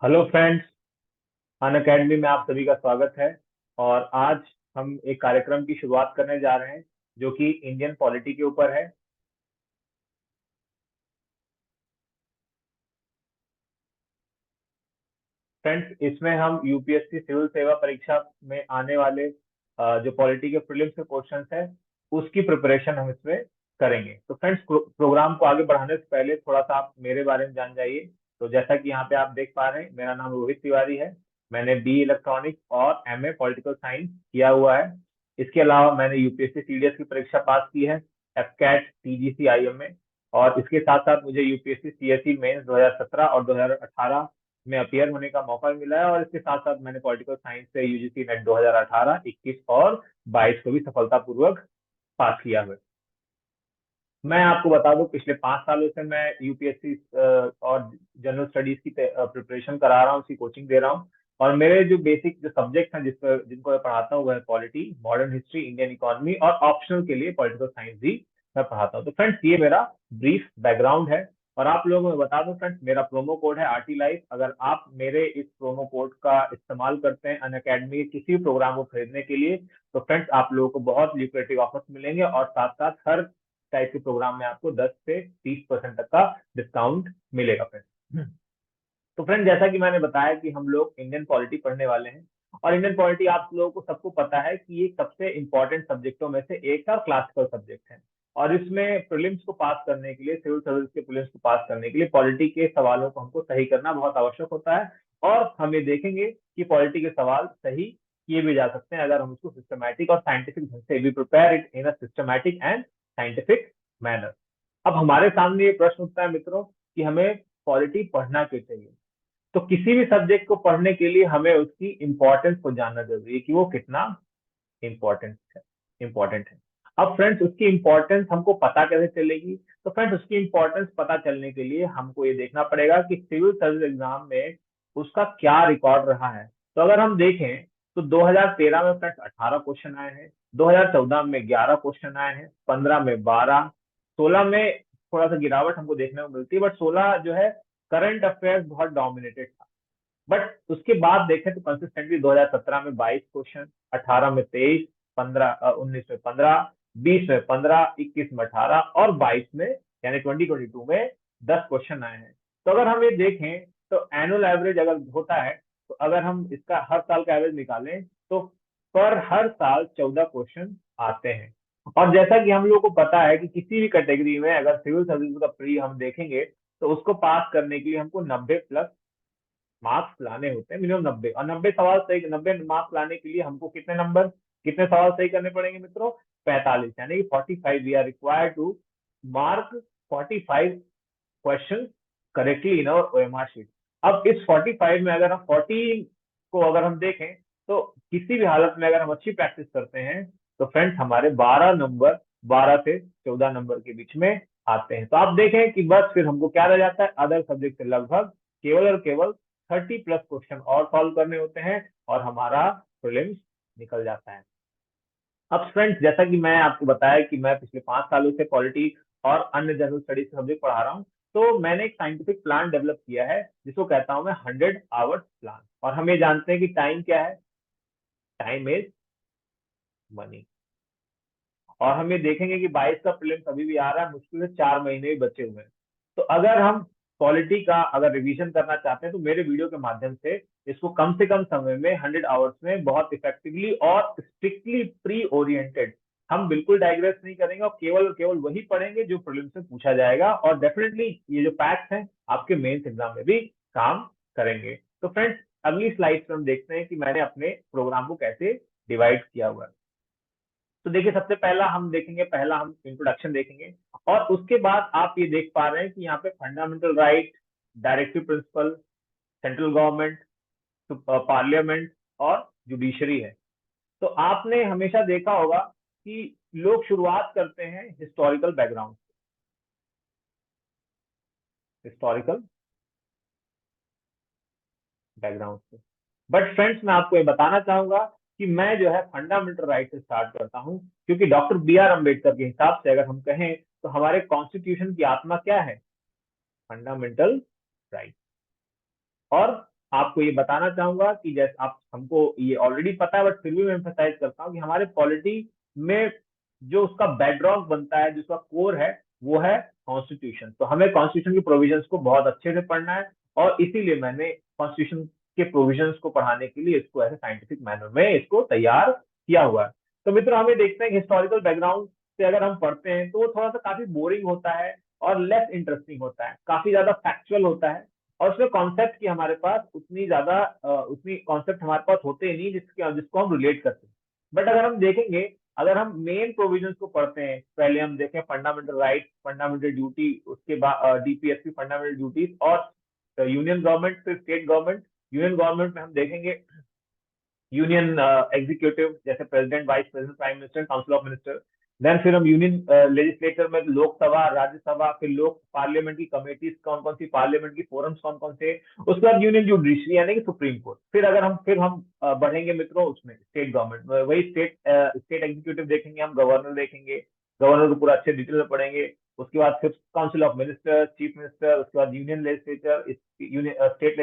Hello friends. अन academy में आप सभी का स्वागत है। और आज हम एक कार्यक्रम की शुरुआत करने जा रहे हैं जो कि इंडियन पॉलिटी के ऊपर है। फ्रेंड्स, इसमें हम यूपीएससी सिविल सेवा परीक्षा में आने वाले जो पॉलिटी के प्रीलिम्स के क्वेश्चंस है उसकी प्रिपरेशन हम इसमें करेंगे। तो फ्रेंड्स, प्रोग्राम को आगे बढ़ाने से पहले थोड़ा सा आप मेरे बारे में जान जाइए। तो जैसा कि यहाँ पे आप देख पा रहे हैं, मेरा नाम रोहित तिवारी है। मैंने बी इलेक्ट्रॉनिक्स और एमए पॉलिटिकल साइंस किया हुआ है। इसके अलावा मैंने यूपीएससी सीडीएस की परीक्षा पास की है, एफकैट टीजीसी आईएम में। और इसके साथ साथ मुझे यूपीएससी सीएसई मेंस 2017 और 2018 में अपियर होने का मौका मिला है। और इसके साथ साथ मैंने पॉलिटिकल साइंस से यूजीसी नेट 2018, 21 और 22 को भी सफलतापूर्वक पास किया है। मैं आपको बता दूं, पिछले 5 सालों से मैं यूपीएससी और जनरल स्टडीज की प्रिपरेशन करा रहा हूँ, उसकी कोचिंग दे रहा हूँ। और मेरे जो बेसिक जो सब्जेक्ट हैं जिनको मैं पढ़ाता हूँ वह है polity, modern history, Indian economy और ऑप्शनल के लिए पॉलिटिकल साइंस भी मैं पढ़ाता हूँ। तो फ्रेंड्स, ये मेरा ब्रीफ बैकग्राउंड है। और आप लोगों को मैं बता दूं फ्रेंड्स, मेरा प्रोमो कोड है आरटी लाइफ। अगर आप मेरे इस प्रोमो कोड का इस्तेमाल करते हैं अन अकेडमी के किसी भी प्रोग्राम को खरीदने के लिए, तो फ्रेंड्स आप लोगों को बहुत ल्यूक्रेटिव ऑफर्स मिलेंगे। और साथ साथ हर टाइप के प्रोग्राम में आपको 10 से 30% तक का डिस्काउंट मिलेगा फ्रेंड्स। तो फ्रेंड, जैसा कि मैंने बताया कि हम लोग इंडियन पॉलिटी पढ़ने वाले हैं। और इंडियन पॉलिटी आप लोगों को सबको पता है कि ये सबसे इंपॉर्टेंट सब्जेक्टों में से एक है और क्लासिकल सब्जेक्ट है। और इसमें प्रीलिम्स को पास करने के लिए, सिविल सर्विस के प्रीलिम्स को पास करने के लिए पॉलिटी के सवालों को हमको सही करना बहुत आवश्यक होता है। और हम ये देखेंगे कि पॉलिटी के सवाल सही किए भी जा सकते हैं अगर हम उसको सिस्टमैटिक और साइंटिफिक ढंग से भी prepare it in a systematic and scientific manner. अब हमारे सामने ये प्रश्न उठता है मित्रों कि हमें पॉलिटी पढ़ना क्यों चाहिए। तो किसी भी सब्जेक्ट को पढ़ने के लिए हमें उसकी इंपॉर्टेंस को जानना जरूरी है कि वो कितना इम्पोर्टेंट है। अब फ्रेंड्स, उसकी इंपॉर्टेंस हमको पता कैसे चलेगी? तो फ्रेंड्स, उसकी इंपॉर्टेंस पता चलने के लिए हमको ये देखना पड़ेगा कि सिविल सर्विस एग्जाम में उसका क्या रिकॉर्ड रहा है। तो अगर हम देखें तो 2013 में फ्रेंड्स 18 क्वेश्चन आए हैं, 2014 में 11 क्वेश्चन आए हैं, 15 में 12, 16 में थोड़ा सा गिरावट हमको देखने को मिलती है, बट 16 जो है करंट अफेयर्स बहुत डोमिनेटेड था। बट उसके बाद देखें तो कंसिस्टेंटली 2017 में 22 क्वेश्चन, 18 में 23, 19 में 15, 20 में 15, 21 में 18 और 22 में यानी 2022 में 10 क्वेश्चन आए हैं। तो अगर हम ये देखें तो एनुअल एवरेज अगर होता है, तो अगर हम इसका हर साल का एवरेज निकालें तो पर हर साल 14 क्वेश्चन आते हैं। और जैसा कि हम लोग को पता है कि किसी भी कैटेगरी में अगर सिविल सर्विस का प्री हम देखेंगे तो उसको पास करने के लिए हमको 90+ मार्क्स लाने होते हैं, मिनिमम 90। और 90 सवाल सही, 90 मार्क्स लाने के लिए हमको कितने सवाल सही करने पड़ेंगे मित्रों? 45, यानी कि 45। We are required to mark 45 question correctly in our OMR sheet. अब इस 45 में अगर हम 14 को अगर हम देखें तो किसी भी हालत में अगर हम अच्छी प्रैक्टिस करते हैं तो फ्रेंड्स हमारे 12 नंबर, 12 से 14 नंबर के बीच में आते हैं। तो आप देखें कि बस फिर हमको क्या रह जाता है, अदर सब्जेक्ट से लगभग केवल और केवल 30+ क्वेश्चन और सॉल्व करने होते हैं और हमारा प्रीलिम्स निकल जाता है। अब फ्रेंड्स, जैसा कि मैं आपको बताया कि मैं पिछले 5 सालों से पॉलिटी और अन्य जनरल स्टडीज के सब्जेक्ट पढ़ा रहा हूँ, तो मैंने एक साइंटिफिक प्लान डेवलप किया है जिसको कहता हूं मैं 100 आवर्स प्लान। और हम ये जानते हैं कि टाइम क्या है? Time is money. और हम ये देखेंगे कि 22 का प्रीलिम्स अभी भी आ रहा है, मुश्किल से 4 महीने भी बचे हुए हैं। तो अगर हम पॉलिटी का अगर रिवीजन करना चाहते हैं तो मेरे वीडियो के माध्यम से इसको कम से कम समय में 100 आवर्स में बहुत इफेक्टिवली और स्ट्रिक्टली प्री ओरिएंटेड, हम बिल्कुल डाइग्रेस नहीं करेंगे और केवल केवल वही पढ़ेंगे जो प्रीलिम्स में पूछा जाएगा। और डेफिनेटली ये जो फैक्ट्स हैं आपके मेंस एग्जाम में भी काम करेंगे। तो फ्रेंड्स, अगली स्लाइड में हम देखते हैं कि मैंने अपने प्रोग्राम को कैसे डिवाइड किया हुआ है। तो देखिए, सबसे पहला हम देखेंगे, पहला हम इंट्रोडक्शन देखेंगे। और उसके बाद आप ये देख पा रहे हैं कि यहाँ पे fundamental right, directive principle, central government, parliament और जुडिशरी है। तो आपने हमेशा देखा होगा कि लोग शुरुआत करते हैं हिस्टोरिकल बैकग्राउंड, हिस्टोरिकल बैकग्राउंड से। बट फ्रेंड्स, मैं आपको ये बताना चाहूंगा कि मैं जो है फंडामेंटल राइट से स्टार्ट करता हूं, क्योंकि डॉक्टर बी आर अम्बेडकर के हिसाब से अगर हम कहें तो हमारे कॉन्स्टिट्यूशन की आत्मा क्या है? Fundamental right. और आपको ये बताना चाहूंगा कि जैसे आप हमको ये ऑलरेडी पता है, बट फिर भी मैं एम्फसाइज करता हूँ कि हमारे पॉलिटी में जो उसका बेडरॉक बनता है, जिसका कोर है, वो है कॉन्स्टिट्यूशन। तो हमें कॉन्स्टिट्यूशन के प्रोविजंस को बहुत अच्छे से पढ़ना है, और इसीलिए मैंने कॉन्स्टिट्यूशन के प्रोविजंस को पढ़ाने के लिए इसको ऐसे साइंटिफिक मैनर में इसको तैयार किया हुआ है। तो मित्रों, हमें देखते हैं कि हिस्टोरिकल बैकग्राउंड से अगर हम पढ़ते हैं तो वो थोड़ा सा काफी बोरिंग होता है और लेस इंटरेस्टिंग होता है, काफी ज्यादा फैक्चुअल होता है, और उसमें कॉन्सेप्ट की हमारे पास उतनी कॉन्सेप्ट हमारे पास होते ही नहीं जिसको हम रिलेट करते हैं। बट अगर हम देखेंगे, अगर हम मेन प्रोविजंस को पढ़ते हैं, पहले हम देखें फंडामेंटल राइट, फंडामेंटल ड्यूटी, उसके बाद डीपीएसपी फंडामेंटल ड्यूटीज, और यूनियन गवर्नमेंट फिर स्टेट गवर्नमेंट। यूनियन गवर्नमेंट में हम देखेंगे यूनियन एग्जीक्यूटिव, जैसे president, vice president, prime minister, council of minister. Then फिर हम यूनियन लेजिस्लेचर में लोकसभा, राज्यसभा, फिर लोक पार्लियामेंट की कमेटीज कौन कौन सी, पार्लियामेंट की फोरम्स कौन कौन से। उसके बाद यूनियन जुडिशरी यानी कि सुप्रीम कोर्ट। फिर हम बढ़ेंगे मित्रों उसमें स्टेट गवर्नमेंट, वही स्टेट एग्जीक्यूटिव देखेंगे, हम गवर्नर देखेंगे, गवर्नर को पूरा अच्छे डिटेल में पढ़ेंगे। उसके बाद फिर council of minister, chief minister, उसके बाद यूनियन लेजिस्लेचर, स्टेट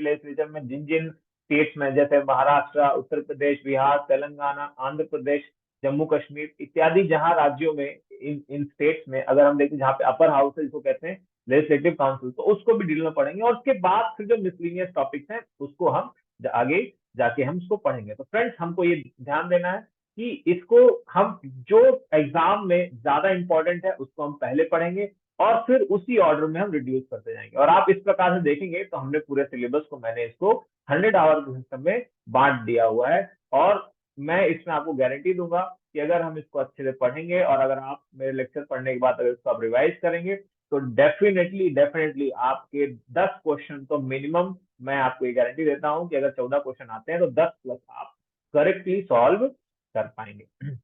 लेजिस्लेचर में जिन जिन स्टेट्स में, जैसे महाराष्ट्र, उत्तर प्रदेश, बिहार, तेलंगाना, आंध्र प्रदेश, जम्मू कश्मीर इत्यादि, जहां राज्यों में, इन इन स्टेट्स में अगर हम देखें जहाँ पे अपर हाउस है, जिसको कहते हैं लेजिस्लेटिव काउंसिल, तो उसको भी डिटेल में पढ़ेंगे। और उसके बाद फिर जो मिसलिनियस टॉपिक्स हैं उसको हम आगे जाके हम उसको पढ़ेंगे। तो फ्रेंड्स, हमको ये ध्यान देना है कि इसको हम जो एग्जाम में ज्यादा इंपॉर्टेंट है उसको हम पहले पढ़ेंगे, और फिर उसी ऑर्डर में हम रिड्यूस करते जाएंगे। और आप इस प्रकार से देखेंगे तो हमने पूरे सिलेबस को, मैंने इसको 100 आवर के सिस्टम में बांट दिया हुआ है। और मैं इसमें आपको गारंटी दूंगा कि अगर हम इसको अच्छे से पढ़ेंगे, और अगर आप मेरे लेक्चर पढ़ने के बाद अगर इसको आप रिवाइज करेंगे, तो डेफिनेटली डेफिनेटली आपके 10 क्वेश्चन तो मिनिमम, मैं आपको ये गारंटी देता हूं कि अगर 14 क्वेश्चन आते हैं तो 10 प्लस आप करेक्टली सॉल्व कर पाएंगे।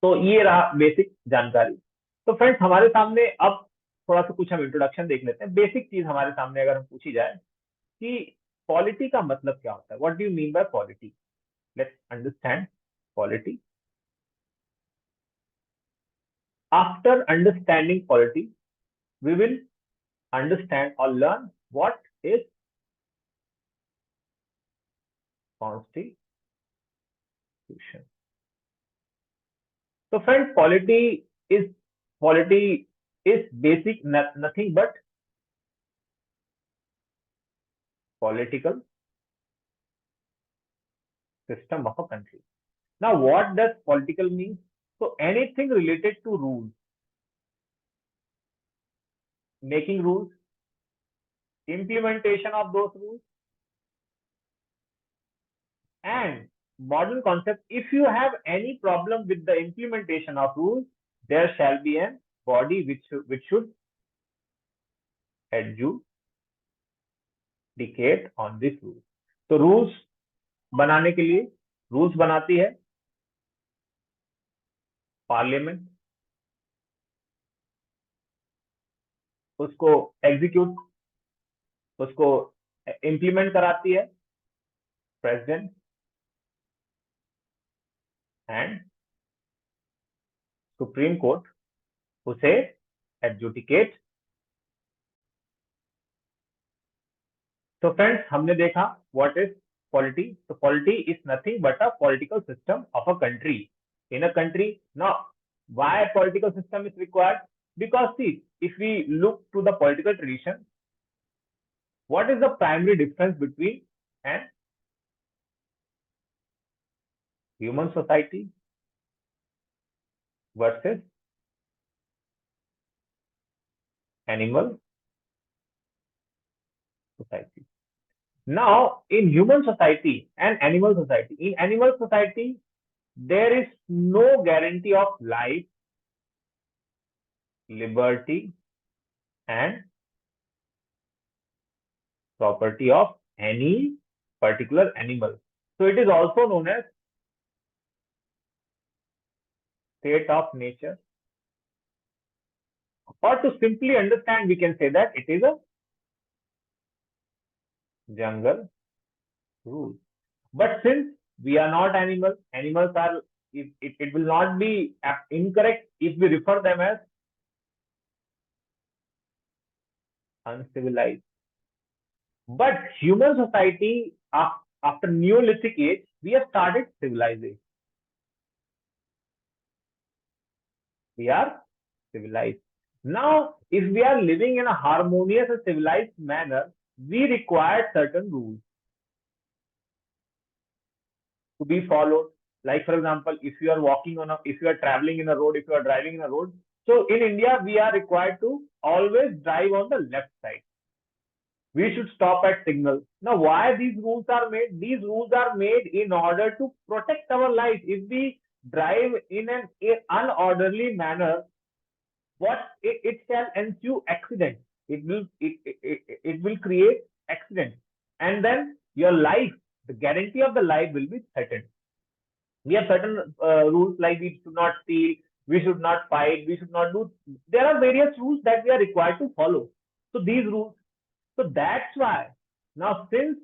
तो ये रहा बेसिक जानकारी। तो फ्रेंड्स, हमारे सामने अब थोड़ा सा कुछ हम इंट्रोडक्शन देख लेते हैं। बेसिक चीज हमारे सामने अगर हम पूछी जाए कि पॉलिटी का मतलब क्या होता है, what do you mean by polity, let's understand polity. After understanding polity, we will understand और लर्न व्हाट इज कॉन्स्टिट्यूशन। तो friends, polity is basic nothing but political system of a country. Now, what does political mean? So, anything related to rules, making rules, implementation of those rules, and modern concept. If you have any problem with the implementation of rules, there shall be a body which should adjudicate on this rule. तो rules बनाने के लिए, rules बनाती है parliament, उसको execute, उसको implement कराती है प्रेसिडेंट, एंड सुप्रीम कोर्ट उसे एडजुडिकेट। तो फ्रेंड्स, हमने देखा व्हाट इज पॉलिटी। तो polity is nothing but a political system of a country, in a country. Now, why political system is required? Because see, if we look to the political tradition, what is the primary difference between an human society versus animal society? Now, in human society and animal society, in animal society, there is no guarantee of life, liberty, and property of any particular animal. So it is also known as state of nature. Or to simply understand, we can say that it is a jungle rule. But since we are not animals, animals are, it will not be incorrect if we refer them as uncivilized. But human society, after Neolithic age, we have started civilizing. We are civilized. Now, if we are living in a harmonious and civilized manner, we require certain rules to be followed. Like, for example, if you are traveling in a road, if you are driving in a road, so in India, we are required to always drive on the left side. We should stop at signal. Now, why these rules are made? These rules are made in order to protect our life. If we drive in an unorderly manner, it shall ensue accident. It will create accident, and then your life, the guarantee of the life will be threatened. We have certain rules like we should not steal, we should not fight, we should not do. There are various rules that we are required to follow. So these rules. So that's why now, since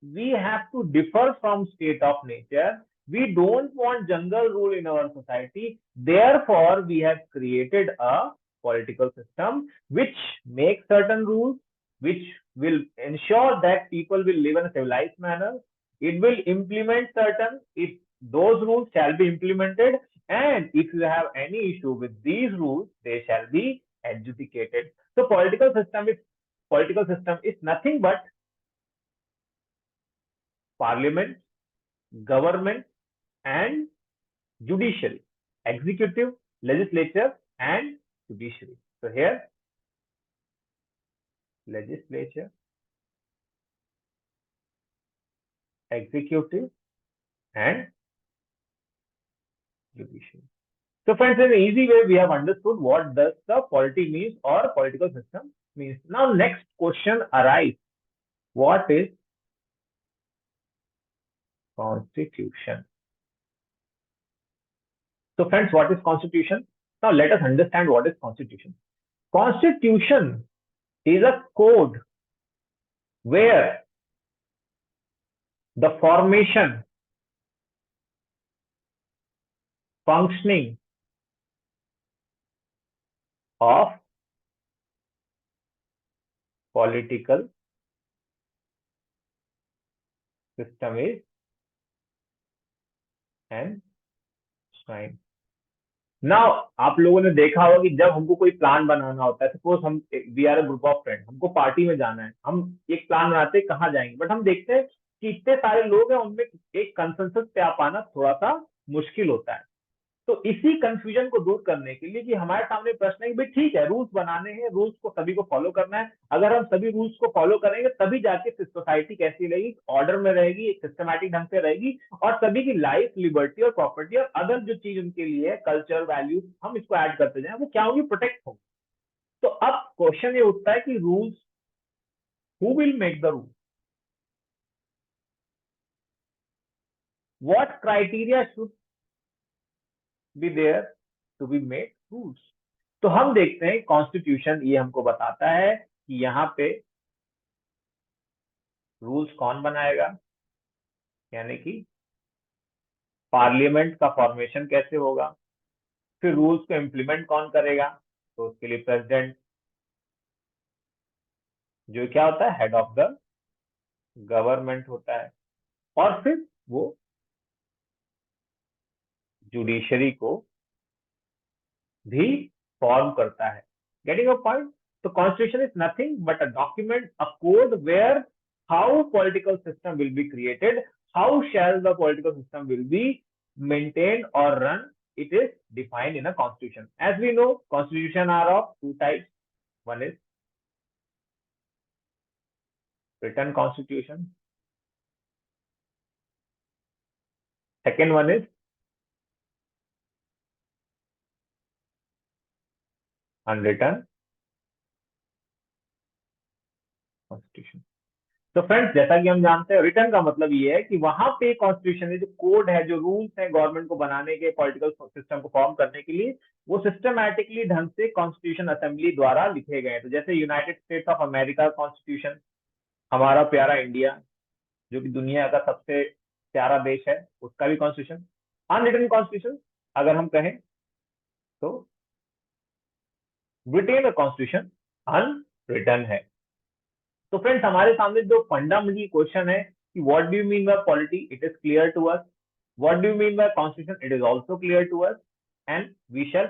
we have to differ from state of nature, we don't want jungle rule in our society. Therefore, we have created a political system which makes certain rules, which will ensure that people will live in a civilized manner. It will implement certain, if those rules shall be implemented, and if you have any issue with these rules, they shall be adjudicated. So political system is nothing but parliament, government, and judiciary, executive, legislature, and judiciary. So here, legislature, executive, and judiciary. So friends, in an easy way, we have understood what does the polity means or political system means. Now, next question arises. What is constitution? So friends, what is constitution? Now, let us understand what is constitution. Constitution is a code where the formation, functioning of political system is enshrined. Now आप लोगों ने देखा होगा कि जब हमको कोई plan बनाना होता है, सपोज हम we are a group of friend, हमको पार्टी में जाना है, हम एक प्लान बनाते हैं कहाँ जाएंगे, बट हम देखते हैं कि इतने सारे लोग हैं, उनमें एक कंसेंसस पे आ पाना थोड़ा सा मुश्किल होता है. तो इसी कंफ्यूजन को दूर करने के लिए कि हमारे सामने प्रश्न है कि भाई ठीक है, रूल्स बनाने हैं, रूल्स को सभी को फॉलो करना है. अगर हम सभी रूल्स को फॉलो करेंगे तभी जाके सोसाइटी कैसी रहेगी, ऑर्डर में रहेगी, एक सिस्टमैटिक ढंग से रहेगी, और सभी की लाइफ, लिबर्टी और प्रॉपर्टी और अदर जो चीज उनके लिए है, कल्चर वैल्यूज, हम इसको ऐड करते जाए, वो क्या होगी, प्रोटेक्ट होगी. तो अब क्वेश्चन ये उठता है कि rules, who will make the rule, what criteria should be there to be made rules. तो हम देखते हैं कॉन्स्टिट्यूशन ये हमको बताता है कि यहाँ पे रूल्स कौन बनाएगा, यानी कि पार्लियामेंट का फॉर्मेशन कैसे होगा, फिर रूल्स को इम्प्लीमेंट कौन करेगा, तो उसके लिए प्रेसिडेंट, जो क्या होता है, हेड ऑफ द गवर्नमेंट होता है, और फिर वो जुडिशरी को भी फॉर्म करता है. Getting a point. तो constitution is nothing but a document, a code where how political system will be created, how shall the political system will be maintained or run. It is defined in a constitution. As we know, constitution are of two types. One is written constitution. Second one is unwritten constitution. तो friends, जैसा कि हम जानते हैं, return का मतलब ये है कि वहां पे कॉन्स्टिट्यूशन है, जो कोड है, जो रूल्स है गवर्नमेंट को बनाने के, पॉलिटिकल सिस्टम को फॉर्म करने के लिए, वो सिस्टमैटिकली ढंग से कॉन्स्टिट्यूशन असेंबली द्वारा लिखे गए. तो जैसे United states of America constitution, हमारा प्यारा इंडिया जो कि दुनिया का सबसे प्यारा देश है, उसका भी कॉन्स्टिट्यूशन अनरिटन कॉन्स्टिट्यूशन. अगर हम कहें तो ब्रिटेन का कॉन्स्टिट्यूशन अनरिटन है. तो फ्रेंड्स हमारे सामने जो फंडामेंटल क्वेश्चन है कि what do you mean by polity, it is clear to us. What do you mean by constitution, it is also clear to us. And we shell